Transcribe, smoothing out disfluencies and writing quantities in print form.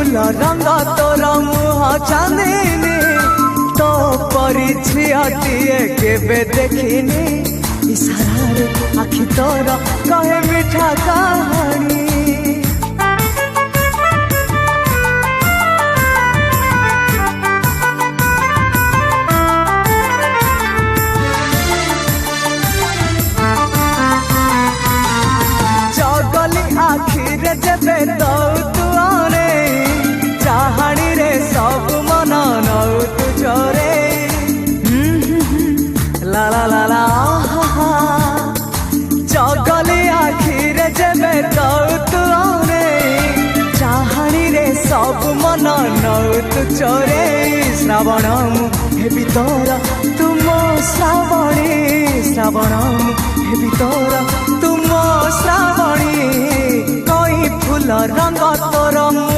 फूल रंग तोर मुह चांदिनी तो परी झियटिए केबे देखिनी इशारारे आखि तोर कहे मिठा कहानी आखिरे जबे दौ तुआरे चाहाणी रे सब मन नौ तु जोरे ला ला ला ला जगली आखिरे जबे दौ तुआरे चाहाणी रे सब मन नौ तु चोरे श्रावण हेबी तोर तुम श्रावणी श्रावण हेबी तोर तुम श्रावणी फूल रंग तोर